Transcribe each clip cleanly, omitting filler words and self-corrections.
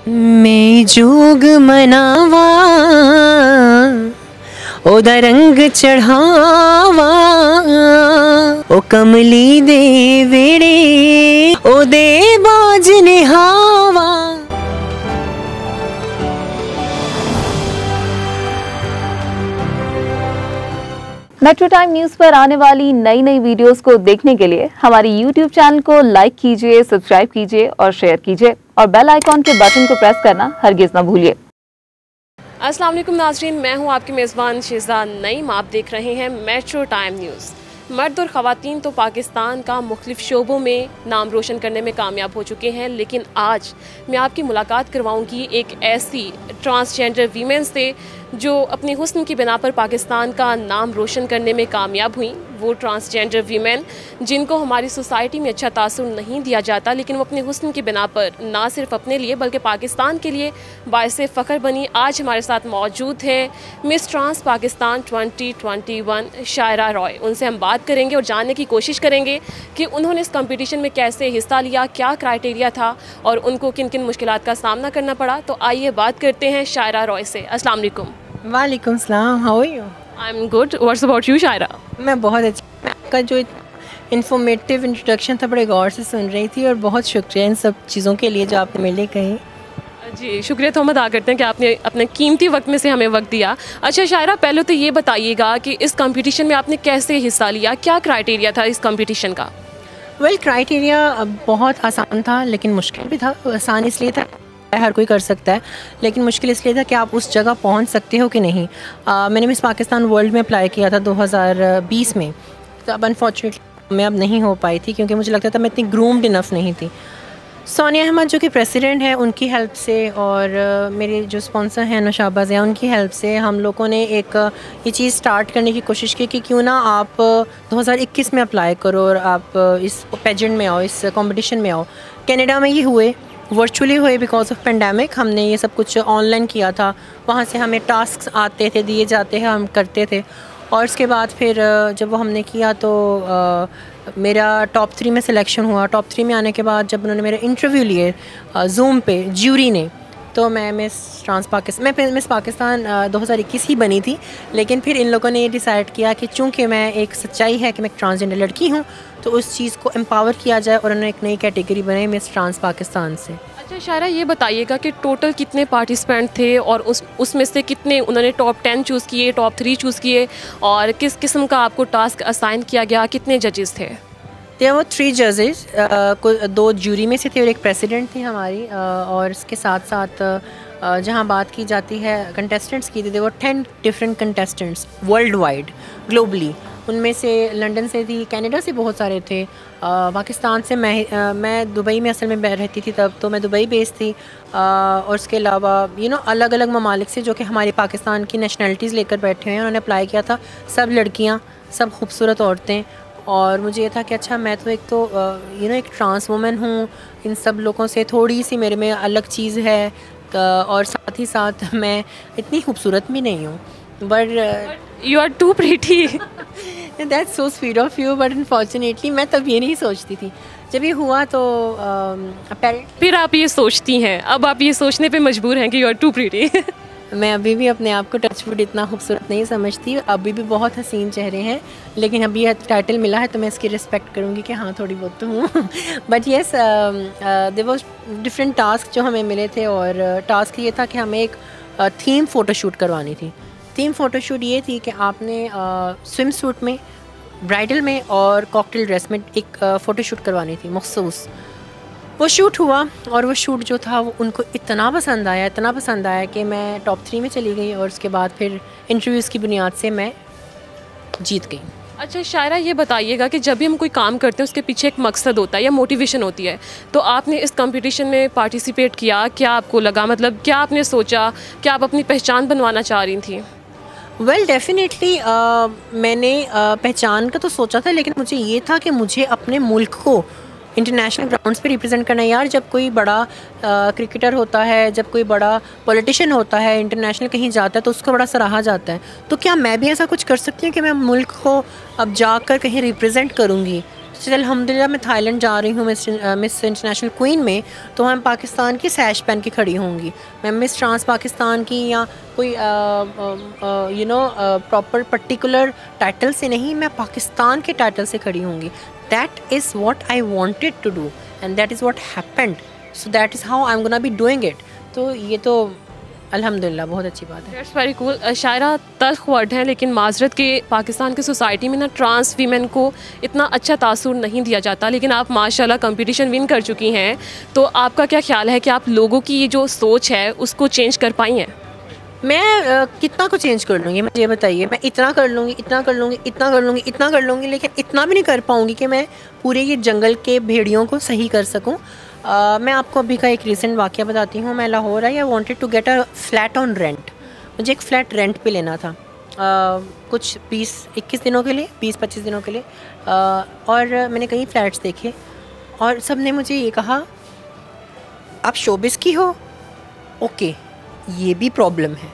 मैं जोग मनावा ओदा रंग चढ़ावा ओ कमली दे वेड़े ओदे बाज निहावा। मेट्रो टाइम न्यूज़ पर आने वाली नई नई वीडियोस को देखने के लिए हमारी YouTube चैनल को लाइक कीजिए, सब्सक्राइब कीजिए और शेयर कीजिए और बेल आइकॉन के बटन को प्रेस करना हरगिज़ ना भूलिए। अस्सलाम वालेकुम नाज़रीन, मैं हूं आपकी मेज़बान शिज़ा नईम। आप देख रहे हैं मेट्रो टाइम न्यूज़। मर्द और ख़वातीन तो पाकिस्तान का मुख्तलिफ़ शोबों में नाम रोशन करने में कामयाब हो चुके हैं, लेकिन आज मैं आपकी मुलाकात करवाऊंगी एक ऐसी ट्रांसजेंडर वीमेन से जो अपनी हुस्न की बिना पर पाकिस्तान का नाम रोशन करने में कामयाब हुई। वो ट्रांसजेंडर वीमेन जिनको हमारी सोसाइटी में अच्छा तासुर नहीं दिया जाता, लेकिन वो अपने हुस्न की बिना पर ना सिर्फ अपने लिए बल्कि पाकिस्तान के लिए बाइसे फ़ख्र बनी। आज हमारे साथ मौजूद हैं मिस ट्रांस पाकिस्तान 2021 शायरा रॉय। उनसे हम बात करेंगे और जानने की कोशिश करेंगे कि उन्होंने इस कंपटीशन में कैसे हिस्सा लिया, क्या क्राइटेरिया था और उनको किन किन मुश्किलात का सामना करना पड़ा। तो आइए बात करते हैं शायरा रॉय से। अस्सलाम वालेकुम। वालेकुम सलाम, how are you? I am good, what's about you Shaira? मैं बहुत अच्छी। मैं आपका जो इन्फॉर्मेटिव इंट्रोडक्शन था बड़े गौर से सुन रही थी और बहुत शुक्रिया इन सब चीज़ों के लिए जो आपने मेरे लिए कही। जी शुक्रिया तो हम अदा करते हैं कि आपने अपने कीमती वक्त में से हमें वक्त दिया। अच्छा शायरा, पहले तो ये बताइएगा कि इस कंपटीशन में आपने कैसे हिस्सा लिया, क्या क्राइटेरिया था इस कंपटीशन का? क्राइटेरिया बहुत आसान था लेकिन मुश्किल भी था। आसान इसलिए था हर कोई कर सकता है, लेकिन मुश्किल इसलिए था कि आप उस जगह पहुंच सकते हो कि नहीं। मैंने मिस पाकिस्तान वर्ल्ड में अप्लाई किया था 2020 में, तो अब अनफॉर्चुनेटली मैं अब नहीं हो पाई थी क्योंकि मुझे लगता था मैं इतनी ग्रूम्ड इनफ नहीं थी। सोनिया अहमद जो कि प्रेसिडेंट हैं, उनकी हेल्प से और मेरे जो स्पॉन्सर हैं नौशाबा ज़िया, उनकी हेल्प से हम लोगों ने एक ये चीज़ स्टार्ट करने की कोशिश की कि क्यों ना आप 2021 में अप्लाई करो और आप इस पेजेंट में आओ, इस कंपटीशन में आओ। कनाडा में ये हुए, वर्चुअली हुए बिकॉज ऑफ पेंडेमिक। हमने ये सब कुछ ऑनलाइन किया था, वहाँ से हमें टास्क आते थे, दिए जाते हैं, हम करते थे। और उसके बाद फिर जब वो हमने किया तो मेरा टॉप 3 में सिलेक्शन हुआ। टॉप 3 में आने के बाद जब उन्होंने मेरा इंटरव्यू लिए जूम पे ज्यूरी ने, तो मैं मिस पाकिस्तान 2021 ही बनी थी। लेकिन फिर इन लोगों ने ये डिसाइड किया कि चूँकि मैं एक सच्चाई है कि मैं एक ट्रांसजेंडर लड़की हूँ, तो उस चीज़ को एम्पावर किया जाए और उन्होंने एक नई कैटेगरी बनाई मिस ट्रांस पाकिस्तान से। अच्छा शायरा, ये बताइएगा कि टोटल कितने पार्टिसिपेंट थे और उसमें से कितने उन्होंने टॉप 10 चूज़ किए, टॉप 3 चूज़ किए और किस किस्म का आपको टास्क असाइन किया गया, कितने जजेस थे? थे वो 3 जजेस, 2 ज्यूरी में से थे और एक प्रेसिडेंट थी हमारी। और इसके साथ साथ जहाँ बात की जाती है कंटेस्टेंट्स की, थी वो 10 different contestants world wide globally. उनमें से लंदन से थी, कनाडा से बहुत सारे थे, पाकिस्तान से मैं दुबई में असल में रहती थी तब, तो मैं दुबई बेस्ड थी। और उसके अलावा अलग अलग ममालिक से जो कि हमारे पाकिस्तान की नेशनलिटीज़ लेकर बैठे हैं, उन्होंने अप्लाई किया था। सब लड़कियाँ, सब खूबसूरत औरतें। और मुझे ये था कि अच्छा मैं तो एक ट्रांस वुमन हूँ, इन सब लोगों से थोड़ी सी मेरे में अलग चीज़ है और साथ ही साथ मैं इतनी खूबसूरत भी नहीं हूँ। But you are too pretty. That's so sweet of you, but unfortunately मैं तब ये नहीं सोचती थी। जब ये हुआ तो फिर आप ये सोचती हैं, अब आप ये सोचने पे मजबूर हैं कि यू आर टू प्रीटी। मैं अभी भी अपने आप को टचवुड इतना खूबसूरत नहीं समझती, अभी भी बहुत हसीन चेहरे हैं, लेकिन अभी यह टाइटल मिला है तो मैं इसकी रिस्पेक्ट करूँगी कि हाँ थोड़ी बहुत तो हूँ। But yes, there was different task जो हमें मिले थे और टास्क ये था कि हमें एक थीम फ़ोटोशूट करवानी थी। थीम फ़ोटोशूट ये थी कि आपने स्विम सूट में, ब्राइडल में और कॉकटेल ड्रेस में एक फ़ोटोशूट करवानी थी मखसूस। वो शूट हुआ और वो शूट जो था वो उनको इतना पसंद आया कि मैं टॉप 3 में चली गई और उसके बाद फिर इंटरव्यूज़ की बुनियाद से मैं जीत गई। अच्छा शायरा, ये बताइएगा कि जब भी हम कोई काम करते हैं उसके पीछे एक मकसद होता है या मोटिवेशन होती है, तो आपने इस कंपटीशन में पार्टिसिपेट किया, क्या आपको लगा, मतलब क्या आपने सोचा, क्या आप अपनी पहचान बनवाना चाह रही थी? डेफिनेटली मैंने पहचान का तो सोचा था, लेकिन मुझे ये था कि मुझे अपने मुल्क को इंटरनेशनल ग्राउंड्स पे रिप्रेजेंट करना है। यार, जब कोई बड़ा क्रिकेटर होता है, जब कोई बड़ा पॉलिटिशियन होता है, इंटरनेशनल कहीं जाता है तो उसको बड़ा सराहा जाता है। तो क्या मैं भी ऐसा कुछ कर सकती हूँ कि मैं मुल्क को अब जाकर कहीं रिप्रेजेंट करूँगी? चल अल्हम्दुलिल्लाह मैं थाईलैंड जा रही हूँ मिस इंटरनेशनल क्वीन में, तो मैं पाकिस्तान की सैश पहन के खड़ी होंगी। मैं मिस ट्रांस पाकिस्तान की या कोई प्रॉपर पर्टिकुलर टाइटल से नहीं, मैं पाकिस्तान के टाइटल से खड़ी होंगी। That is what I wanted to do and that is what happened, so that is how I am gonna be doing it. तो ये तो अल्हम्दुलिल्लाह बहुत अच्छी बात है। That's very cool. शायरा तल्ख वर्ड है, लेकिन माजरत के पाकिस्तान की सोसाइटी में ना ट्रांस वीमेन को इतना अच्छा तासुर नहीं दिया जाता, लेकिन आप माशाल्लाह कंपटीशन विन कर चुकी हैं, तो आपका क्या ख्याल है कि आप लोगों की ये जो सोच है उसको चेंज कर पाई हैं? मैं कितना को चेंज कर लूँगी, मुझे ये बताइए। मैं इतना कर लूँगी, इतना कर लूँगी, इतना कर लूँगी, इतना कर लूँगी, लेकिन इतना भी नहीं कर पाऊँगी कि मैं पूरे ये जंगल के भेड़ियों को सही कर सकूँ। मैं आपको अभी का एक रीसेंट वाक़या बताती हूँ। मैं Lahore I wanted to get a flat on rent. मुझे एक फ़्लैट रेंट पे लेना था कुछ 20-21 दिनों के लिए, 20-25 दिनों के लिए। और मैंने कई फ्लैट्स देखे और सब ने मुझे ये कहा, आप शोबिस की हो, ओके ये भी प्रॉब्लम है,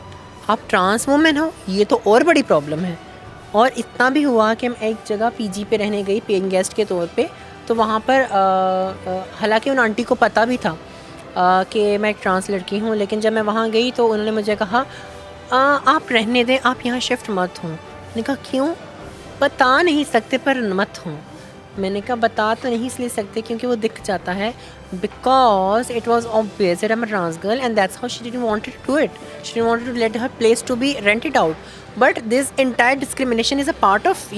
आप ट्रांस वुमेन हो, ये तो और बड़ी प्रॉब्लम है। और इतना भी हुआ कि मैं एक जगह पीजी पे रहने गई पेइंग गेस्ट के तौर पे, तो वहाँ पर हालांकि उन आंटी को पता भी था कि मैं एक ट्रांस लड़की हूँ, लेकिन जब मैं वहाँ गई तो उन्होंने मुझे कहा आप रहने दें, आप यहाँ शिफ्ट मत हों। मैंने कहा क्यों? बता नहीं सकते पर मत हों। मैंने कहा बता तो नहीं इसलिए सकते क्योंकि वो दिख जाता है, because it was obvious that I am a trans girl and that's how she didn't wanted to do it. She didn't wanted to let her place to be rented out, but this entire discrimination is a part of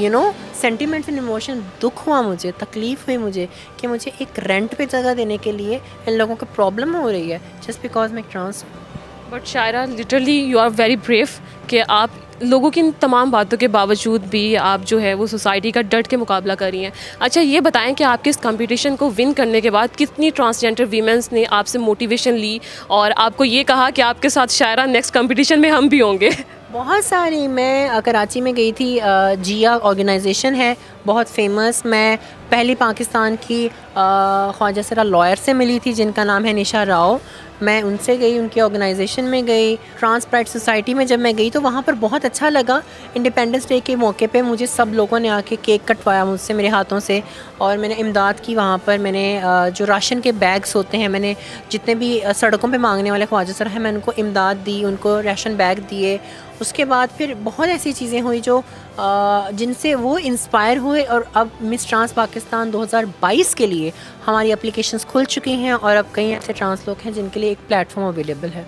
sentiments and emotion. दुख हुआ मुझे, तकलीफ़ हुई मुझे कि मुझे एक rent पे जगह देने के लिए इन लोगों को प्रॉब्लम हो रही है जस्ट बिकॉज मैं ट्रांस हूँ। But Shaira literally you are very brave कि आप लोगों की इन तमाम बातों के बावजूद भी आप जो है वो सोसाइटी का डट के मुकाबला कर रही हैं। अच्छा ये बताएं कि आपके इस कंपटीशन को विन करने के बाद कितनी ट्रांसजेंडर वीमेंस ने आपसे मोटिवेशन ली और आपको ये कहा कि आपके साथ शायरा नेक्स्ट कंपटीशन में हम भी होंगे? बहुत सारी। मैं कराची में गई थी, जिया ऑर्गेनाइजेशन है बहुत फेमस। मैं पहली पाकिस्तान की ख्वाजा सरा लॉयर से मिली थी जिनका नाम है निशा राव। मैं उनसे गई, उनकी ऑर्गेनाइजेशन में गई। ट्रांस प्राइड सोसाइटी में जब मैं गई तो वहाँ पर बहुत अच्छा लगा। इंडिपेंडेंस डे के मौके पे मुझे सब लोगों ने आके केक कटवाया मुझसे मेरे हाथों से, और मैंने इमदाद की वहाँ पर। मैंने जो राशन के बैग्स होते हैं, मैंने जितने भी सड़कों पे मांगने वाले ख्वाजा सर हैं, मैंने उनको इमदाद दी, उनको राशन बैग दिए। उसके बाद फिर बहुत ऐसी चीज़ें हुई जो जिनसे वो इंस्पायर हुए, और अब मिस ट्रांस पाकिस्तान 2022 के लिए हमारी एप्लीकेशंस खुल चुकी हैं और अब कई ऐसे ट्रांस लोग हैं जिनके लिए एक प्लेटफॉर्म अवेलेबल है।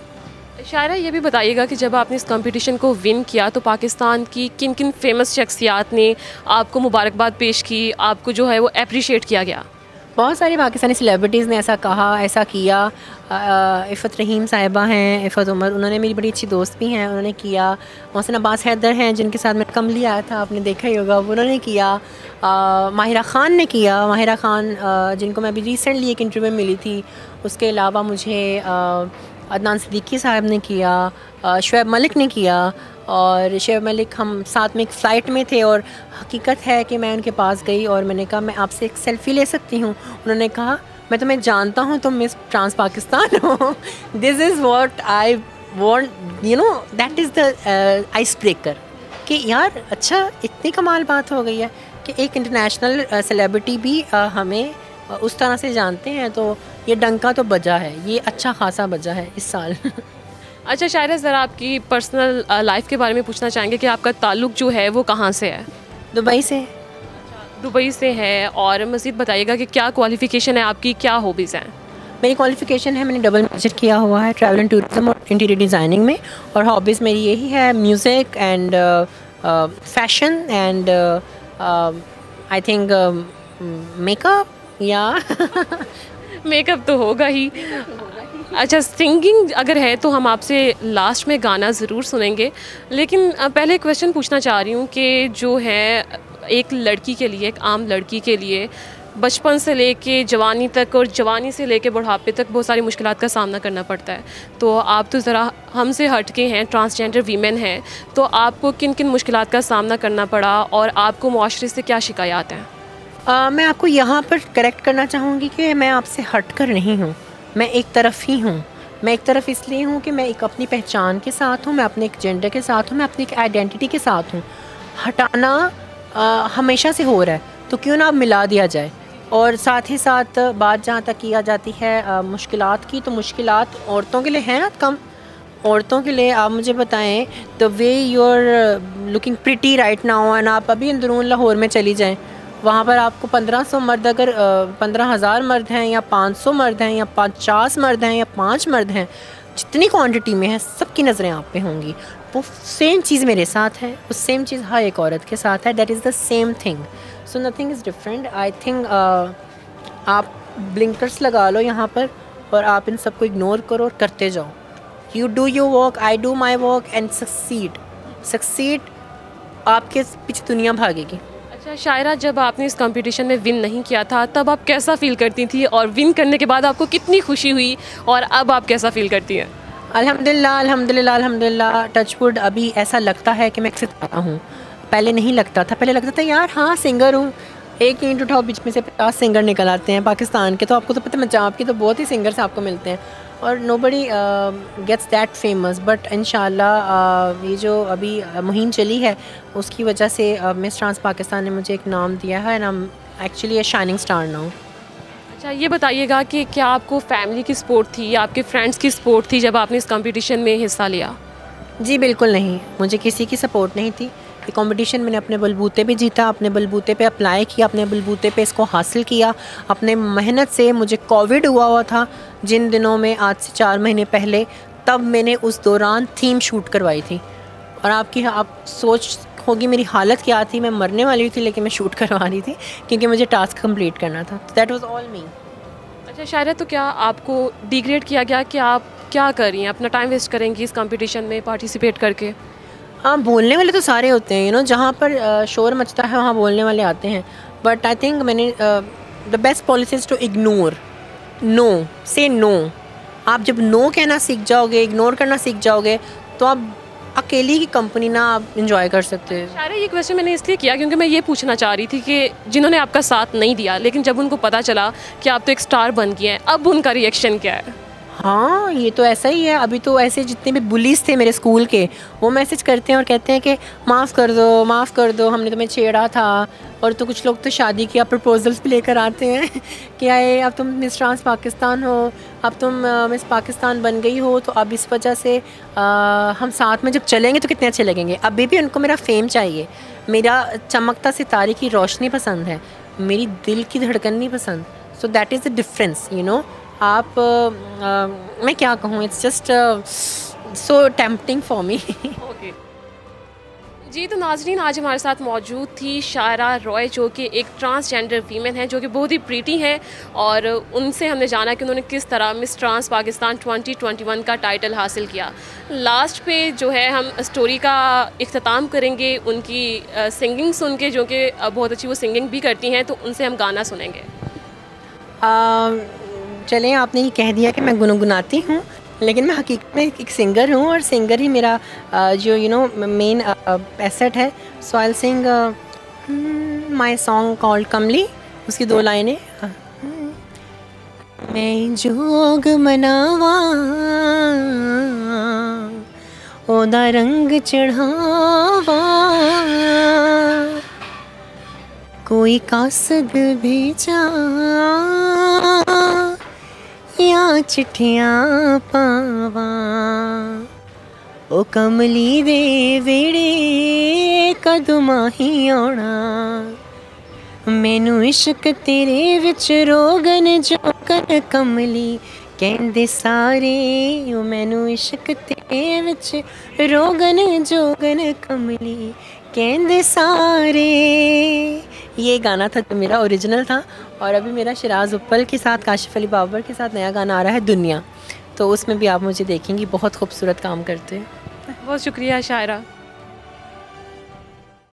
शायरा ये भी बताइएगा कि जब आपने इस कंपटीशन को विन किया तो पाकिस्तान की किन किन फेमस शख्सियात ने आपको मुबारकबाद पेश की, आपको जो है वो अप्रिशिएट किया गया? बहुत सारी पाकिस्तानी सेलिब्रिटीज़ ने ऐसा कहा, ऐसा किया। इफ़त रहीम साहिबा हैं, इफ़त उमर, उन्होंने मेरी बड़ी अच्छी दोस्त भी हैं, उन्होंने किया। मोहसिन अब्बास हैदर हैं जिनके साथ मैं कमली आया था, आपने देखा ही होगा, उन्होंने किया। माहिरा ख़ान ने किया, माहिरा ख़ान जिनको मैं अभी रिसेंटली एक इंटरव्यू में मिली थी। उसके अलावा मुझे अदनान सिद्दीकी साहब ने किया, शुएब मलिक ने किया। और शुएब मलिक हम साथ में एक फ़्लाइट में थे और हकीकत है कि मैं उनके पास गई और मैंने कहा मैं आपसे एक सेल्फ़ी ले सकती हूँ? उन्होंने कहा मैं तुम्हें जानता हूँ, तुम मिस ट्रांस पाकिस्तान हो। This is what I want, that is the ice breaker कि यार अच्छा इतनी कमाल बात हो गई है कि एक इंटरनेशनल सेलिब्रिटी भी हमें उस तरह से जानते हैं। तो ये डंका तो बजा है, ये अच्छा खासा बजा है इस साल। अच्छा शायरा, ज़रा आपकी पर्सनल लाइफ के बारे में पूछना चाहेंगे कि आपका ताल्लुक़ जो है वो कहाँ से है? दुबई से। दुबई से है। और मज़ीद बताइएगा कि क्या क्वालिफ़िकेशन है आपकी, क्या हॉबीज़ हैं? मेरी क्वालिफ़िकेशन है, मैंने डबल मेजर किया हुआ है ट्रैवल एंड टूरिज़्म और इंटीरियर डिज़ाइनिंग में। और हॉबीज़ मेरी यही है music and fashion and I think makeup या मेकअप तो होगा ही। अच्छा सिंगिंग अगर है तो हम आपसे लास्ट में गाना ज़रूर सुनेंगे, लेकिन पहले क्वेश्चन पूछना चाह रही हूँ कि जो है एक लड़की के लिए, एक आम लड़की के लिए बचपन से लेके जवानी तक और जवानी से लेके बुढ़ापे तक बहुत सारी मुश्किलात का सामना करना पड़ता है। तो आप तो ज़रा हमसे हट के हैं, ट्रांसजेंडर वीमेन हैं, तो आपको किन किन मुश्किलात का सामना करना पड़ा और आपको मुआशरे से क्या शिकायत हैं? मैं आपको यहाँ पर करेक्ट करना चाहूँगी कि मैं आपसे हट कर नहीं हूँ, मैं एक तरफ ही हूँ। मैं एक तरफ इसलिए हूँ कि मैं एक अपनी पहचान के साथ हूँ, मैं अपने एक जेंडर के साथ हूँ, मैं अपनी एक आइडेंटिटी के साथ हूँ। हटाना हमेशा से हो रहा है, तो क्यों ना अब मिला दिया जाए। और साथ ही साथ बात जहाँ तक किया जाती है मुश्किलात की, तो मुश्किलात औरतों के लिए हैं ना कम। औरतों के लिए आप मुझे बताएं, the way you are looking pretty right now, and आप अभी अंदरून लाहौर में चली जाएं, वहाँ पर आपको 1500 मर्द, अगर 15,000 मर्द हैं या 500 मर्द हैं या 50 मर्द हैं या 5 मर्द हैं, जितनी क्वांटिटी में है सबकी नज़रें आप पे होंगी। वो सेम चीज़ मेरे साथ है, वो सेम चीज़ हर एक औरत के साथ है। That is the same thing, so nothing is different. I think आप ब्लिंकर्स लगा लो यहाँ पर और आप इन सबको इग्नोर करो और करते जाओ। You do your work, I do my work, and succeed. आपके पीछे दुनिया भागेगी। अच्छा शायरा, जब आपने इस कंपटीशन में विन नहीं किया था तब आप कैसा फ़ील करती थी, और विन करने के बाद आपको कितनी खुशी हुई, और अब आप कैसा फ़ील करती हैं? अल्हम्दुलिल्लाह अल्हम्दुलिल्लाह अल्हम्दुलिल्लाह, टचवुड। अभी ऐसा लगता है कि मैं एक सितारा हूँ। पहले नहीं लगता था, पहले लगता था यार हाँ सिंगर हूँ, एक ईंट उठाओ बीच में से 50 सिंगर निकल आते हैं पाकिस्तान के। तो आपको तो पता है पंजाब के तो बहुत ही सिंगर्स आपको मिलते हैं, और nobody gets that famous. But इंशाल्लाह ये जो अभी मुहिम चली है उसकी वजह से मिस ट्रांस पाकिस्तान ने मुझे एक नाम दिया है, and I am actually a shining star now. अच्छा ये बताइएगा कि क्या आपको फैमिली की सपोर्ट थी या आपके फ्रेंड्स की सपोर्ट थी जब आपने इस कंपटीशन में हिस्सा लिया? जी बिल्कुल नहीं, मुझे किसी की सपोर्ट नहीं थी। ये कंपटीशन मैंने अपने बलबूते पे जीता, अपने बलबूते पे अप्लाई किया, अपने बलबूते पे इसको हासिल किया, अपने मेहनत से। मुझे कोविड हुआ था जिन दिनों में, आज से 4 महीने पहले, तब मैंने उस दौरान थीम शूट करवाई थी। और आप सोच होगी मेरी हालत क्या थी, मैं मरने वाली थी लेकिन मैं शूट करवा रही थी क्योंकि मुझे टास्क कंप्लीट करना था। दैट वाज ऑल मी। अच्छा शायरा, तो क्या आपको डिग्रेड किया गया कि आप क्या कर रही हैं, अपना टाइम वेस्ट करेंगी इस कंपटीशन में पार्टिसिपेट करके? हाँ, बोलने वाले तो सारे होते हैं, जहाँ पर शोर मचता है वहाँ बोलने वाले आते हैं। बट आई थिंक मैंने the best policy is to ignore, no, say no. आप जब नो कहना सीख जाओगे, इग्नोर करना सीख जाओगे, तो आप अकेली की कंपनी ना आप इंजॉय कर सकते हैं। शायरा, ये क्वेश्चन मैंने इसलिए किया क्योंकि मैं ये पूछना चाह रही थी कि जिन्होंने आपका साथ नहीं दिया लेकिन जब उनको पता चला कि आप तो एक स्टार बन गए हैं, अब उनका रिएक्शन क्या है? हाँ, ये तो ऐसा ही है। अभी तो ऐसे जितने भी बुलीज थे मेरे स्कूल के, वो मैसेज करते हैं और कहते हैं कि माफ़ कर दो, हमने तुम्हें छेड़ा था। और तो कुछ लोग तो शादी किया प्रपोजल्स भी लेकर आते हैं कि आए अब तुम मिस ट्रांस पाकिस्तान हो, अब तुम मिस पाकिस्तान बन गई हो, तो अब इस वजह से हम साथ में जब चलेंगे तो कितने अच्छे लगेंगे। अभी भी उनको मेरा फेम चाहिए, मेरा चमकता सितारे की रोशनी पसंद है, मेरी दिल की धड़कन नहीं पसंद। So that is the difference, आप मैं क्या कहूँ, it's just so tempting for me. Okay जी, तो नाजरीन, आज हमारे साथ मौजूद थी शायरा रॉय, जो कि एक ट्रांसजेंडर फीमेल हैं, जो कि बहुत ही प्रीटी हैं, और उनसे हमने जाना कि उन्होंने किस तरह मिस ट्रांस पाकिस्तान 2021 का टाइटल हासिल किया। लास्ट पे जो है हम स्टोरी का इख्तिताम करेंगे उनकी सिंगिंग सुन के, जो कि बहुत अच्छी वो सिंगिंग भी करती हैं, तो उनसे हम गाना सुनेंगे। चलें, आपने ये कह दिया कि मैं गुनगुनाती हूँ, लेकिन मैं हकीकत में एक सिंगर हूँ, और सिंगर ही मेरा जो मेन एसेट है। So I will sing my song called Kamli. उसकी 2 लाइनें। मैं जोग मनावा ओदा रंग चढ़ावा, कोई कासद भेजा या चिट्ठियां पावा, ओ कमली दे वेड़े कदमां ही आउणा, मैनू इश्क तेरे विच रोगन जोगन कमली कहंदे सारे, ओ मैनू इश्क तेरे विच रोगन जोगन कमली कहंदे सारे। ये गाना था जो मेरा ओरिजिनल था, और अभी मेरा शिराज उप्पल के साथ, काशिफ अली बाबर के साथ नया गाना आ रहा है दुनिया, तो उसमें भी आप मुझे देखेंगी बहुत खूबसूरत काम करते हैं। बहुत शुक्रिया शायरा।